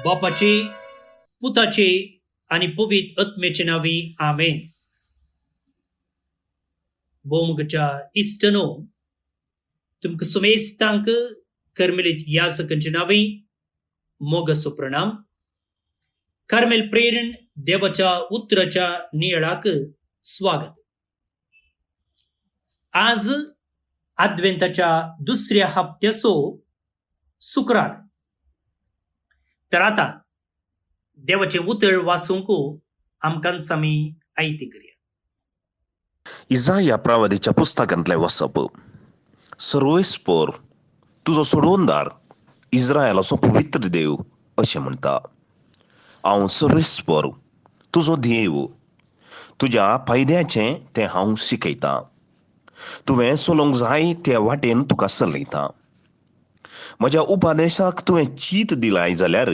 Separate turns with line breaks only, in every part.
बापाचे, पुताचे आणि पवित्र आत्म्याचे नावी आमेन. भोवमुगच्या इष्टनो तुमकां सुमेस्तांक कर्मेलीत याजकांचे नावी मोगसो प्रणाम. कार्मेल प्रेरण देवाच्या उतराच्या निळाक स्वागत. आज अद्वेंताच्या दुसऱ्या हप्त्याचो शुक्रार. तर आता देवाचे उतर वाचूंक आमकां आमी आयती करूया.
इसाया प्रवादीच्या पुस्तकांतले वचप. सर्वेस्पर तुजो सोडवणदार, इस्रायलाचो पवित्र देव अशें म्हणटा. हांव सर्वेस्पर तुजो देव, तुज्या फायद्याचें तें हांव शिकयतां. तुवें चलोंक जाय त्या वाटेन तुका चलयतां. म्हज्या उपादेशाक तुवें चीत दिलाय जाल्यार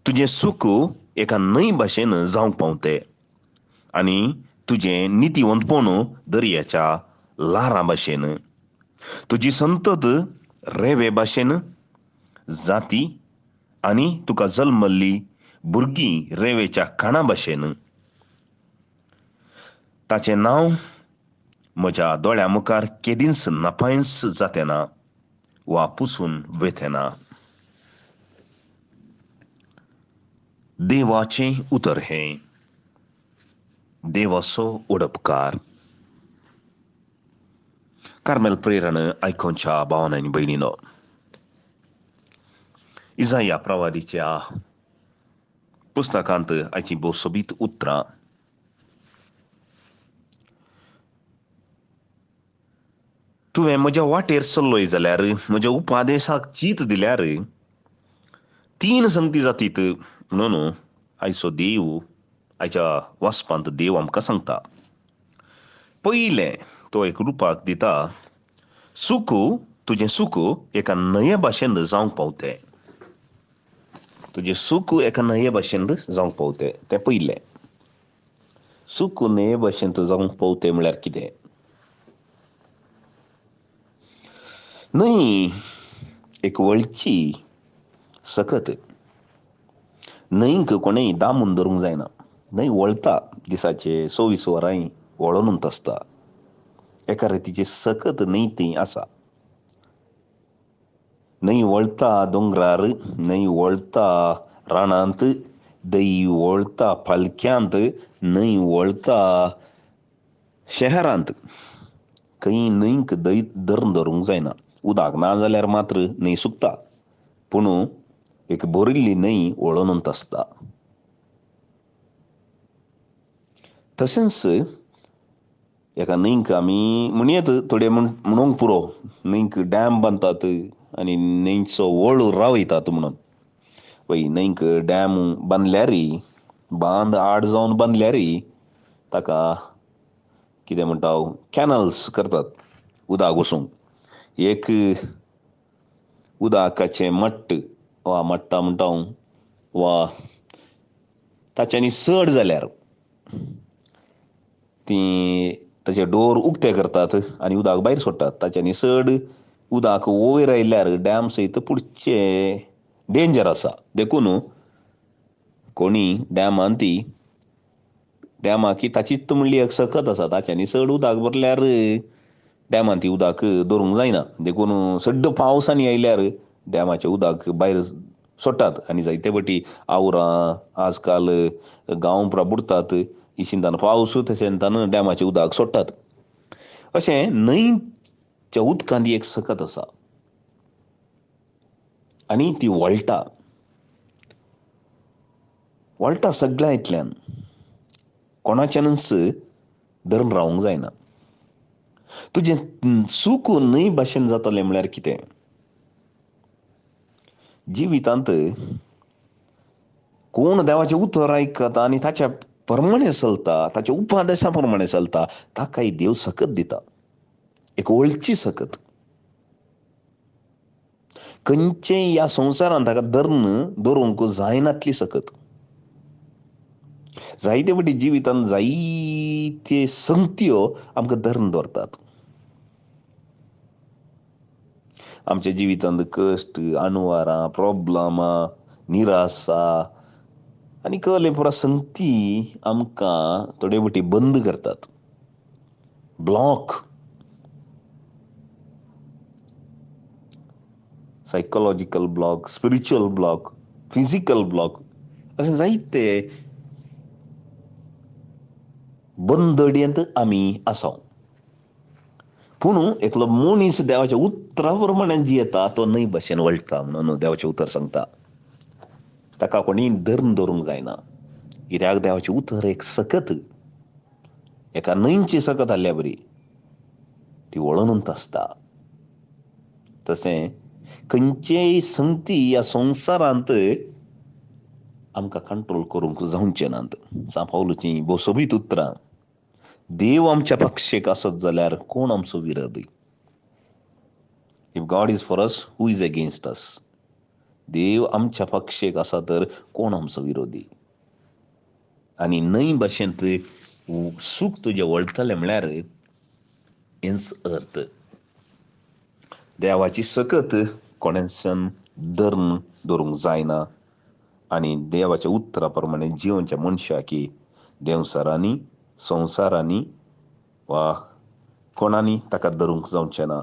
तुजें सूख एका न्हंय भाशेन जावंक पावतें आनी तुजें नितीवंतपण दर्याच्या लारा भाशेन. तुजी संतत रेवे भाशेन जाती आनी तुका जल्मल्ली भुरगीं रेवेच्या काणा भाशेन. ताचें नांव म्हज्या दोळ्या मुखार केदींच नापायस जातेना वा पुसून वेथेना. देवाचें उतर हें. देवाचो उडपकार. कार्मेल प्रेरण आयकोनच्या भावांनी आनी भयणीनो, इसाया प्रवादीच्या पुस्तकांत आयची भोव सोबीत उतरां. तुवें म्हज्या वाटेर चल्लोय जाल्यार, म्हज्या उपादेशाक चीत दिल्यार 3 संगती जातीत म्हणून आयचो देव आयच्या वाचपांत देव आमकां सांगता. पयलें तो एक रुपाक दिता, सूख तुजें सूख एका न्हंये भाशेन जावंक पावतें. तुजें सूख एका न्हंये भाशेन जावंक पावतें तें पयलें. सूख न्हंये भाशेन जावंक पावतें म्हळ्यार कितें? न्हंय एक व्हडची सकत. न्हंयक कोणेंय दामून धरूंक जायना. न्हंय वळता, दिसाचे 24 वरांय वळोनूच आसता. एका रितीची सकत न्हंय ती आसा. न्हंय वळता दोंगरार, न्हंय वळता रानांत, न्हंय वळता फालक्यांत, न्हंय वळता शेहरांत. खंय न्हंयक धरून धरूंक जायना. उदक ना जाल्यार मात्र न्हंय सुकता, पूण एक भरिल्ली न्हंय वळोनूच आसता. तशेंच एका न्हंयक आमी म्हणयत, थोडे म्हणूंक पुरो, न्हंयक डॅम बांदतात आनी न्हंयचो वळ रावयतात म्हणून. पळय, न्हंयक डॅम बांदल्यार, बांद आड जावन बांदल्यार ताका कितें म्हणटा कॅनल्स करतात उदक वचूंक. एक उदकाचें मट्ट वा मट्टा म्हणटा वा ताच्यांनी चड जाल्यार ती ताचे डोर उक्ते करतात आनी उदक भायर सोडटात. ताच्यांनी चड उदक वयर आयल्यार डॅम सयत पुडचे डेंजर आसा. देखून कोणी डॅमांत डॅमाक ताचीच म्हणली एक सकत आसा. ताच्यांनी चड उदक भरल्यार डॅमांत ती उदक धरूंक जायना. देखून सड्ड पावस आनी आयल्यार डॅमाचें उदक भायर सोडटात आनी जायते फावटी आवरां आजकाल गांवपरा बुडतात. इशिंतान पावस तेन्ना डॅमाचें उदक सोडटात. अशें न्हंयच्या उदकांत एक सकत आसा आनी ती वळटा. वळटा सगळ्यांतल्यान. कोणाच्यानच धरून रावूंक जायना. तुजें सूख न्हंय भाशेन जातलें म्हळ्यार कितें? जिवितांत कोण देवाचें उतर आयकता आनी ताच्या प्रमाणें चलता, ताच्या उपादेशा प्रमाणें चलता, ताकाय देव सकत दिता. एक व्हडची सकत. खंयचेय ह्या संवसारांत ताका धरूंक जायनातली सकत. जायते फावटी जिवितांत जायत्यो संगत्यो आमकां धरून दवरतात. आमच्या जिवितांत कश्ट, अणवारां, प्रॉब्लमां, निराशा आनी कहले पुरा संगती आमकां थोडे फावटी बंद करतात, block, psychological block, spiritual block, physical block, असे जायते बंदडयेंत आमी आसा. पूण एकलो मनीस देवाच्या उतरा प्रमाणे जियेता तो न्हय भाशेन वळटा म्हणून देवाचें उतर सांगता. ताका कोणी धर्म धरूंक जायना, कित्याक देवाचें उतर एक सकत, एका न्हंयची सकत आहल्या बरी ती वळोनूच आसता. तशें खंयचेय संगती ह्या संवसारांत आमकां कंट्रोल करूंक जावचे नात. सान पावलोचीं भोव सोबीत उतरां. देव आमच्या पक्षेक आसत जाल्यार कोण आमचो विरोधी? If God is for us, who is against us? देव आमच्या पक्षेक आसा तर कोण आमचो विरोधी? आनी न्हंय भाशेन सूख तुजें वळटलें म्हळ्यार हेंच अर्थ. देवाची सकत कोणाच्यान धर्म धरूंक जायना आनी देवाच्या उतरा प्रमाणे जिवच्या मनशाक देवसारांनी, संवसारांनी वा कोणानी ताका धरूंक जावचें ना.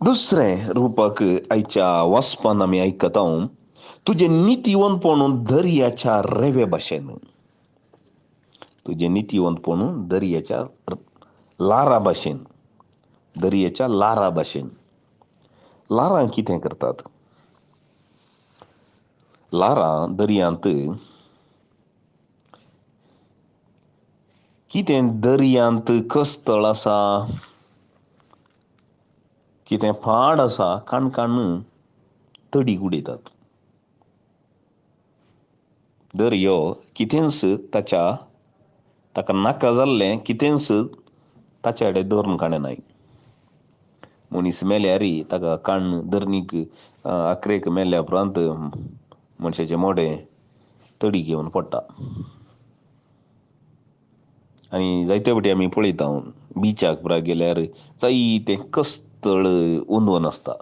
दुसरें रुपाक आयच्या वाचपान आमी आयकता, तुजें नितीवंतपण दर्याच्या रेवे भाशेन. तुजें नितीवंतपण दर्याच्या लारा भाशेन, दर्याच्या लारा भाशेन. लारां कितें करतात? लारां दर्यांत कितें दर्यांत कस्तळ आसा, कितें फाड आसा, काणकाण तडीक उडयतात. दर्यो कितेंच ताका नाका जाल्लें कितेंच ताचे कडेन धरून काडनाय. मनीस मेल्यार ताका काण धरणीक आखरेक मेल्ल्या उपरांत मनशाचें मोडें तडीक येवन पडटा. आनी जायते फावटी आमी पळयता बिचाक पुरा गेल्यार जायते कस्तळ ओंदवन आसता.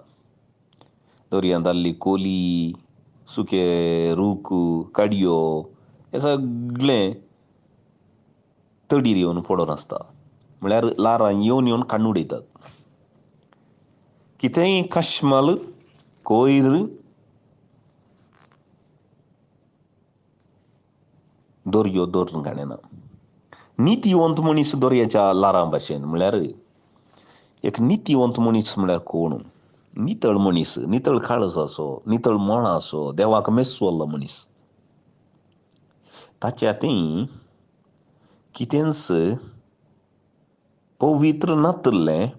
दर्यांत आसली कोली, सुके रूख, काडयो हें सगळें तडीर येवन पडून आसता. म्हळ्यार लारां येवन येवन काडून उडयतात. कितेंय काश्माल, कोयर दर्यो धरून काडना. नितीवंत मनीस दर्याच्या लारां भाशेन. म्हळ्यार एक नितीवंत मनीस म्हळ्यार कोण? नितळ मनीस, नितळ काळज आसो, नितळ मळ आसो, देवाक मेस्सुल्लो मनीस. ताचे हातीं कितेंच पवित्र नातल्लें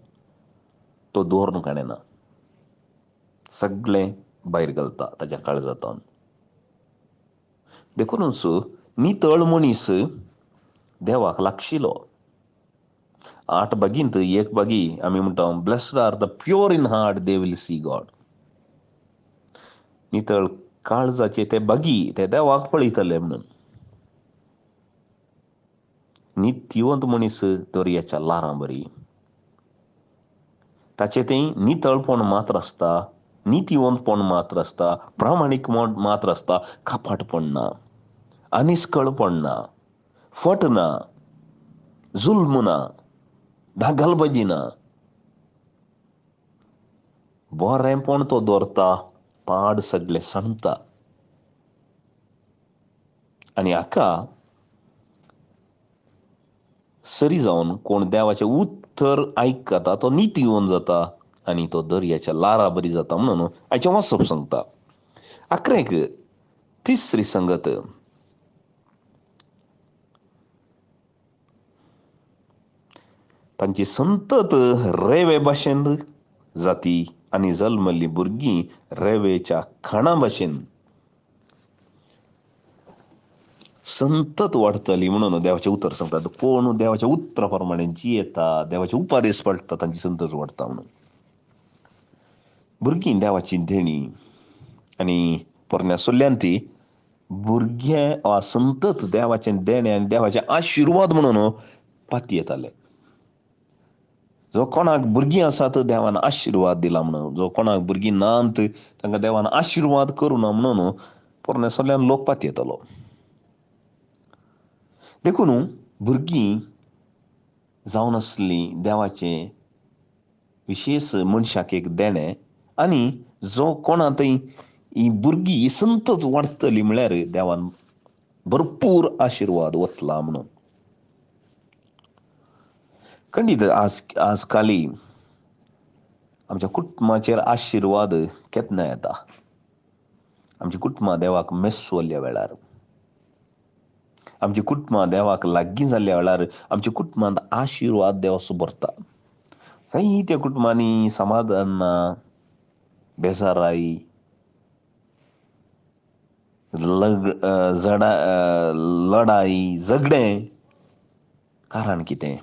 तो दवरून काडना. सगळें भायर घालता ताच्या काळजांतल्यान. देखूनच नितळ मनीस देवाक लागशिलो. 8 बागींत एक बागी आमी म्हणटा, blessed are the pure in heart, they will see God. नितळ काळजाचे ते बागी ते देवाक पळयतले म्हणून. नितीवंत मनीस दर्याच्या लारां बरी. ताचे तें नितळपण मात्र आसता, नितीवंतपण मात्र आसता, प्रामाणीक मात्र आसता, कापाटपण ना, आनिस्कळपण ना, फट ना, जुल्म ना, धागलबाजी ना. बरेंपण तो दवरता, पाड सगळें सांडता. आनी हाका सरी जावन कोण देवाचें उतर आयकता तो नितीवंत जाता आनी तो दर्याच्या लारा बरी जाता म्हणून आयचें वाचप सांगता. आखरेक तिसरी संगत, तांची संतत रेवे भाशेन जाती आनी जल्मल्लीं भुरगीं रेवेच्या खाणा भाशेन संतत वाडटली म्हणून देवाचें उतर सांगतात. कोण देवाच्या उतरा प्रमाणे जियेता, देवाचे उपादेश पडटा, तांची संतत वाडटा म्हणून. भुरगीं देवाची देणी आनी पोरण्या सोल्ल्यान ती भुरगे संतत देवाचें देणें आनी देवाचें आशिर्वाद म्हणून पाती येताले. जो कोणाक भुरगीं आसात देवान आशिर्वाद दिला म्हणून, जो कोणाक भुरगीं नात तांकां देवान आशिर्वाद करूना म्हणून परमेसरल्यान लोकपात येतलो. देखून भुरगीं जावन आसलीं देवाचें विशेष मनशाक एक देणें, आनी जो कोणातय ही भुरगीं संतत वाडटलीं म्हळ्यार देवान भरपूर आशिर्वाद वतला म्हणून. खंडीत आजकाली आमच्या कुटुंबाचेर आशिर्वाद केन्ना येता. आमची कुटुंबां देवाक मेस्सवल्ल्या वेळार, आमची कुटुंबां देवाक लागीं जाल्ल्या वेळार आमच्या कुटुंबांत आशिर्वाद देव असो भरता. जायत्या कुटुंबांनी समाधान ना, बेजाराई, लढाई, झगडें. कारण कितें?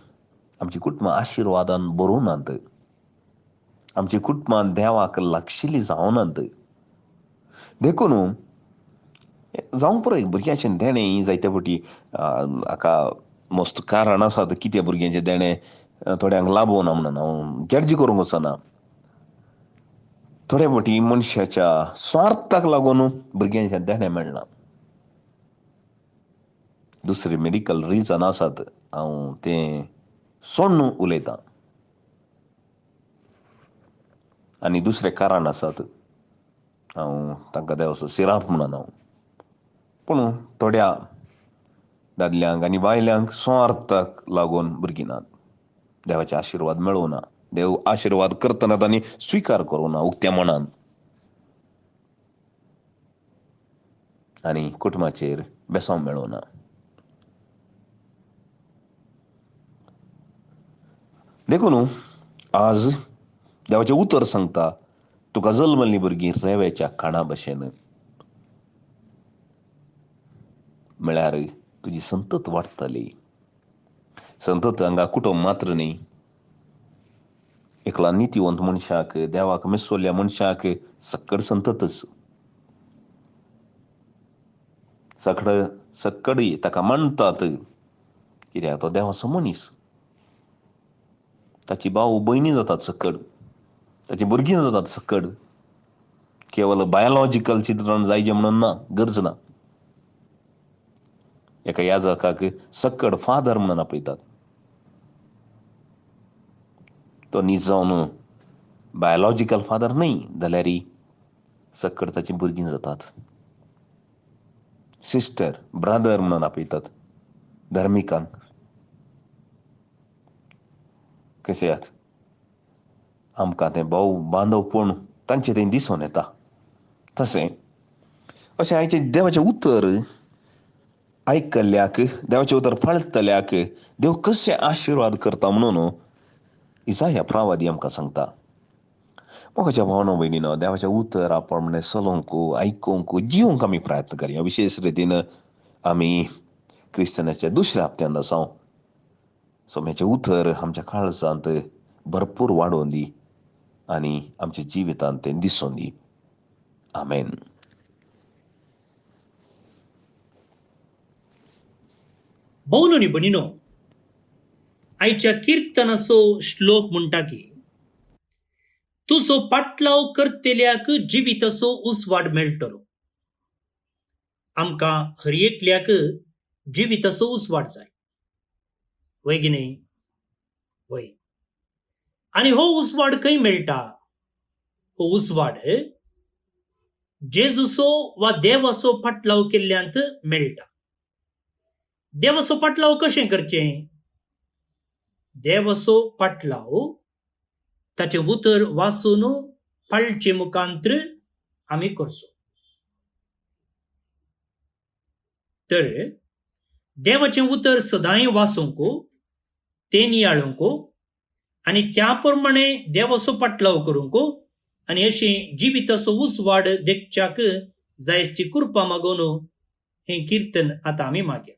आमची कुटुंबां आशिर्वादान भरूनात. आमची कुटुंबां देवाक लागशिल्लीं जावनात. देखून जावं पळय भुरग्याचें देणें जायत्या फावटी हाका मस्त कारण आसात कितें भुरग्यांचें देणें थोड्यांक लाभना म्हणून हांव जड्ज करूंक वचना. थोड्या फावटी मनशाच्या स्वार्थाक लागून भुरग्यांचें देणें मेळना. दुसरे मेडिकल रिजन आसात, हांव तें सोडून उलयतां. आनी दुसरे कारण आसात, हांव तांकां देवाचो सिराप म्हणना. पूण थोड्या दादल्यांक आनी बायल्यांक स्वार्थाक लागून भुरगीं नात, देवाचे आशिर्वाद मेळूना, देव आशिर्वाद करतना तांणी स्विकार करूना उक्त्या मनान, आनी कुटुंबाचेर बेसांव मेळूना. देखून आज देवाचें उतर सांगता, तुका जल्मल्लीं भुरगीं रेंवेच्या काणा भशेन, म्हळ्यार तुजी संतत वाडटली. संतत हांगा कुटुंब मात्र न्ही, एकला नितीवंत मनशाक, देवाक मेस्सवल्ल्या मनशाक सक्कड संततच. सक्कडी ताका मानतात कित्याक तो देवाचो मनीस. ताची भाव भयणी जातात सक्कड, ताची भुरगीं जातात सक्कड. केवल बायोलॉजिकल चित्रण जायचें म्हणून ना, गरज ना. एका याजकाक सक्कड फादर म्हणून आपयतात. तो न्ही जावन बायोलॉजिकल फादर न्ही जाल्यार सक्कड ताची भुरगीं जातात. सिस्टर, ब्रदर म्हणून आपयतात धर्मिकांक. कशेंक आमकां तें भाव बांदवपण तांचे थंय दिसून येता. तशें अशें आयचें देवाचें उतर आयकल्ल्याक, देवाचें उतर फळतल्याक देव कशें आशिर्वाद करता म्हणून इसाया प्रवादी आमकां सांगता. मोगाच्या भावनो भयणीनो, देवाचें उतर आपण म्हणलें चलोवंक, आयकूंक, जिवंक आमी प्रयत्न करया. विशेष रितीन आमी क्रिस्तानाच्या दुसऱ्या हप्त्यांत आसा. सोम्याचें उतर आमच्या काळजांत भरपूर वाडोवन दी आनी आमच्या जिवितांत तें दिसून दी. आमेन.
भोवनो न्ही भयणीनो, आयच्या किर्तनाचो श्लोक म्हणटा की तुजो पाटलाव करतेल्याक जिविताचो उसवाड मेळटलो. आमकां हर एकल्याक जिविताचो उसवाड जाय, वय की न्ही? वय. आनी हो उसवाड खंय मेळटा? हो उसवाड जेजूचो वा देवाचो पाटलाव केल्ल्यांत मेळटा. देवाचो पाटलाव कशें करचें? देवाचो पाटलाव ताचे उतर वाचून पाळचे मुखांतर आमी करचो. तर देवाचें उतर सदांय वाचूंक, तें नियाळूंक आनी त्या प्रमाणे देवाचो पाटलाव करूंक आनी अशें जिविताचो उसवाड देखच्याक जायची कृपा मागून हें कीर्तन आतां आमी मागया.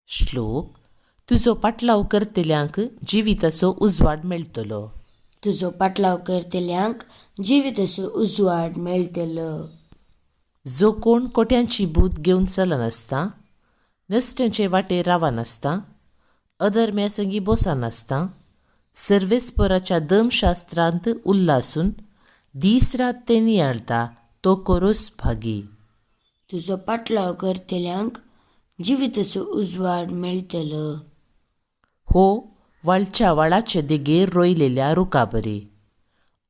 श्लोक. तुजो पाटलाव करतल्यांक जिविताचो उजवाड मेळटलो.
तुजो पाटलाव करतल्यांक जिविताचो उजवाड मेळटलो.
जो कोण कोट्यांची भूत घेवन चलनासता, नश्टांचे वाटेर रावनासता, अधर्म्या संगी बसनासता, सर्वेस्पराच्या दमशास्त्रांत उल्हासून दीस रात ते नियाळता तो कोरोस भागी.
तुजो पाटलाव करतल्यांक जिविताचो उजवाड मेळटलो.
हो वाळच्या वाळाचे देगेर रोयलेल्या रुखाबरी.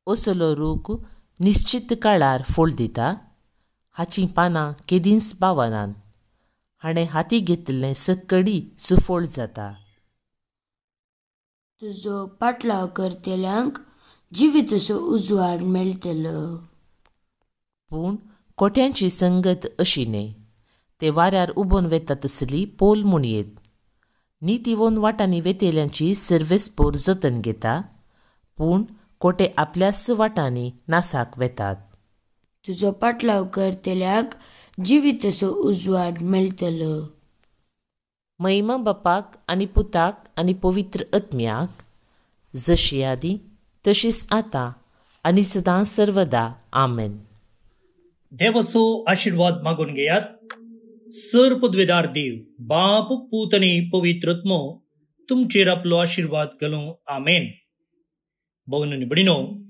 असलो रूख निश्चित काळार फोळ दिता. हाचीं पानां केदींच पावनान. हाणें हाती घेतिल्लें सक्कडी सुफोळ जाता.
तुजो पाटलाव करतल्यांक जिविताचो उजवाड मेळटलो.
पूण कोट्यांची संगत अशी न्ही. ते वाऱ्यार उबोन वेता तसली पोल मुणयेत. नितिवोन वाटांनी वेतेल्यांची सर्वेस्पोर जतन घेता. पूण कोटे आपल्याच वाटांनी नासाक वेतात.
तुजो पाटलाव करतल्याक जिविताचो उजवाड मेळटलो.
महिमा बापाक आनी पुताक आनी पवित्र आत्म्याक जशी आदी तशीच आतां आनी सदां सर्वदा आमेन.
देवाचो आशीर्वाद मागून घेयात. सर पदवेदार देव बाप पूत आनी पवित्र आत्मो तुमचेर आपलो आशीर्वाद घालूं. आमेन. भवन आनी भयणीनो,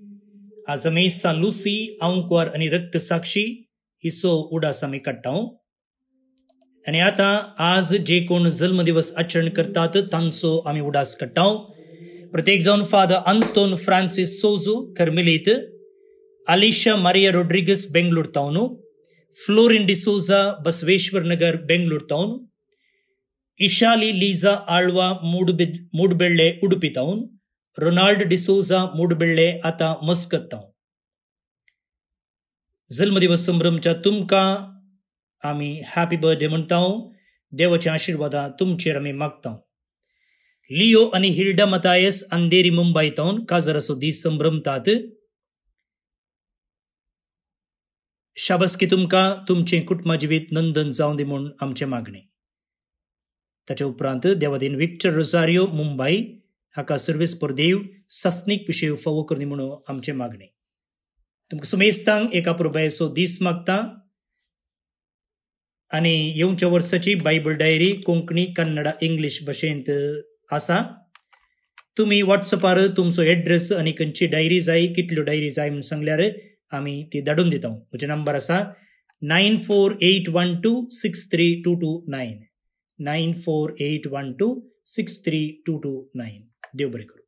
आज आमी सान लुसी आंकवार आनी रक्त साक्षी हिस्सो उडास आमी काडटा. आनी आतां आज जे कोण जल्म दिवस आचरण करतात तांचो आमी उडास काडटा. प्रत्येक जावन father Anton Francis Soju Carmelite, Alisha Maria Rodrigues Bengaluru town, Florin D'Souza Basaveshwar Nagar Bengaluru town, Ishali Liza Alva Moodbelle Udupi town, Ronald D'Souza Moodbelle आता मस्कत टाउन. जल्मदिवस संभ्रमच्या तुमकां आमी हॅपी बर्थडे म्हणटा. देवाचे आशीर्वादा तुमचेर आमी मागता. लिओ आनी Hilda Mathias Andheri Mumbai town काजराचो दीस संभ्रमतात. शाबसकी तुमकां तुमचें कुटुंब जिवीत नंदन जावं दी म्हूण आमचें मागणें. ताचे उपरांत देवादीन विक्टर रोजारियो मुंबई हाका सर्वेस्पोर देव सस्नीक पिशेव फावो करनी म्हणून आमचें मागणें. तुमकां सुमेस्तांक एका पुरबायेचो दीस मागता. आनी येवच्या वर्साची Bible diary Konkani Kannada English भाशेंत आसा. तुमी वॉट्सअपार तुमचो एड्रेस आनी खंयची डायरी जाय कितल्यो डायरी जाय म्हूण सांगल्यार आमी ती धाडून दिता. म्हजो नंबर आसा 9481263229 9481263229. देव बरें करूं.